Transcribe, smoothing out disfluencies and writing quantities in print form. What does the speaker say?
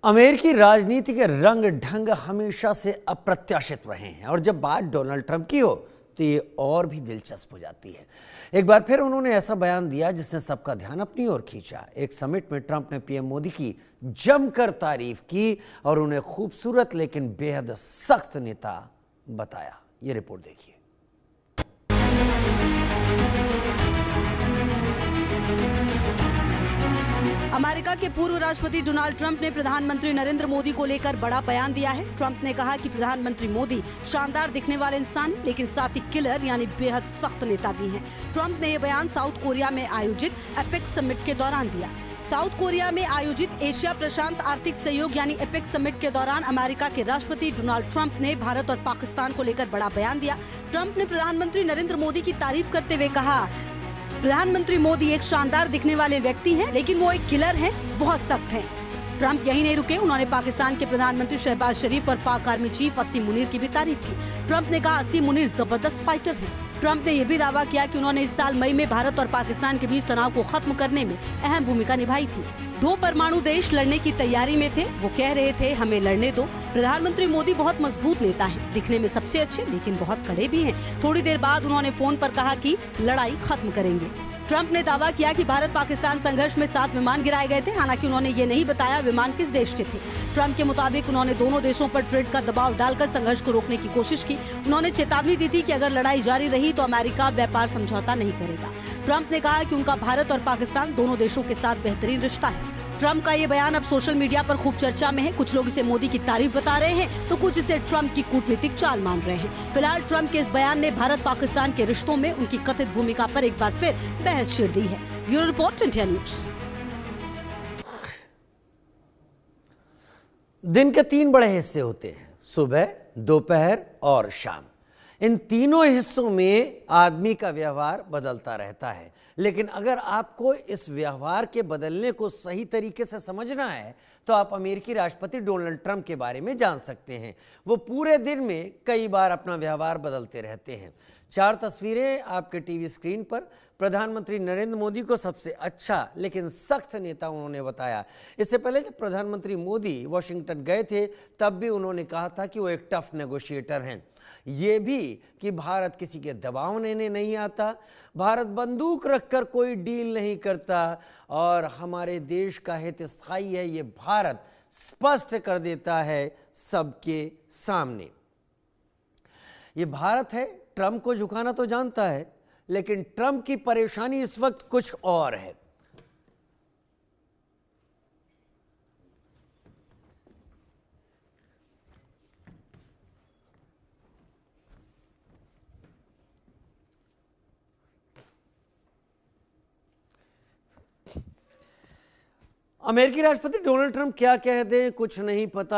अमेरिकी राजनीति के रंग ढंग हमेशा से अप्रत्याशित रहे हैं और जब बात डोनाल्ड ट्रंप की हो तो ये और भी दिलचस्प हो जाती है। एक बार फिर उन्होंने ऐसा बयान दिया जिसने सबका ध्यान अपनी ओर खींचा। एक समिट में ट्रंप ने पीएम मोदी की जमकर तारीफ की और उन्हें खूबसूरत लेकिन बेहद सख्त नेता बताया। ये रिपोर्ट देखिए। अमेरिका के पूर्व राष्ट्रपति डोनाल्ड ट्रंप ने प्रधानमंत्री नरेंद्र मोदी को लेकर बड़ा बयान दिया है। ट्रंप ने कहा कि प्रधानमंत्री मोदी शानदार दिखने वाले इंसान हैं, लेकिन साथ ही किलर यानी बेहद सख्त नेता भी हैं। ट्रंप ने ये बयान साउथ कोरिया में आयोजित एपेक्स समिट के दौरान दिया। साउथ कोरिया में आयोजित एशिया प्रशांत आर्थिक सहयोग यानी एपेक्स समिट के दौरान अमेरिका के राष्ट्रपति डोनाल्ड ट्रंप ने भारत और पाकिस्तान को लेकर बड़ा बयान दिया। ट्रंप ने प्रधानमंत्री नरेंद्र मोदी की तारीफ करते हुए कहा, प्रधानमंत्री मोदी एक शानदार दिखने वाले व्यक्ति हैं, लेकिन वो एक किलर हैं, बहुत सख्त हैं। ट्रंप यही नहीं रुके, उन्होंने पाकिस्तान के प्रधानमंत्री शहबाज शरीफ और पाक आर्मी चीफ असीम मुनीर की भी तारीफ की। ट्रंप ने कहा असीम मुनीर जबरदस्त फाइटर हैं। ट्रंप ने यह भी दावा किया कि उन्होंने इस साल मई में भारत और पाकिस्तान के बीच तनाव को खत्म करने में अहम भूमिका निभाई थी। दो परमाणु देश लड़ने की तैयारी में थे, वो कह रहे थे हमें लड़ने दो। प्रधानमंत्री मोदी बहुत मजबूत नेता हैं, दिखने में सबसे अच्छे लेकिन बहुत कड़े भी हैं। थोड़ी देर बाद उन्होंने फोन पर कहा कि लड़ाई खत्म करेंगे। ट्रंप ने दावा किया कि भारत पाकिस्तान संघर्ष में 7 विमान गिराए गए थे, हालांकि उन्होंने ये नहीं बताया विमान किस देश के थे। ट्रंप के मुताबिक उन्होंने दोनों देशों पर ट्रेड का दबाव डालकर संघर्ष को रोकने की कोशिश की। उन्होंने चेतावनी दी थी कि अगर लड़ाई जारी रही तो अमेरिका व्यापार समझौता नहीं करेगा। ट्रंप ने कहा कि उनका भारत और पाकिस्तान दोनों देशों के साथ बेहतरीन रिश्ता है। ट्रंप का ये बयान अब सोशल मीडिया पर खूब चर्चा में है। कुछ लोग इसे मोदी की तारीफ बता रहे हैं तो कुछ इसे ट्रंप की कूटनीतिक चाल मान रहे हैं। फिलहाल ट्रंप के इस बयान ने भारत पाकिस्तान के रिश्तों में उनकी कथित भूमिका पर एक बार फिर बहस छिड़ दी है। Bureau report, India news. दिन के 3 बड़े हिस्से होते हैं, सुबह, दोपहर और शाम। इन तीनों हिस्सों में आदमी का व्यवहार बदलता रहता है, लेकिन अगर आपको इस व्यवहार के बदलने को सही तरीके से समझना है तो आप अमेरिकी राष्ट्रपति डोनाल्ड ट्रंप के बारे में जान सकते हैं। वो पूरे दिन में कई बार अपना व्यवहार बदलते रहते हैं। 4 तस्वीरें आपके टीवी स्क्रीन पर। प्रधानमंत्री नरेंद्र मोदी को सबसे अच्छा लेकिन सख्त नेता उन्होंने बताया। इससे पहले जब प्रधानमंत्री मोदी वॉशिंगटन गए थे तब भी उन्होंने कहा था कि वो एक टफ नेगोशिएटर हैं। ये भी कि भारत किसी के दबाव लेने नहीं आता, भारत बंदूक रखकर कोई डील नहीं करता और हमारे देश का हित स्थायी है, ये भारत स्पष्ट कर देता है सबके सामने। ये भारत है, ट्रंप को झुकाना तो जानता है, लेकिन ट्रंप की परेशानी इस वक्त कुछ और है। अमेरिकी राष्ट्रपति डोनाल्ड ट्रंप क्या कह दें कुछ नहीं पता।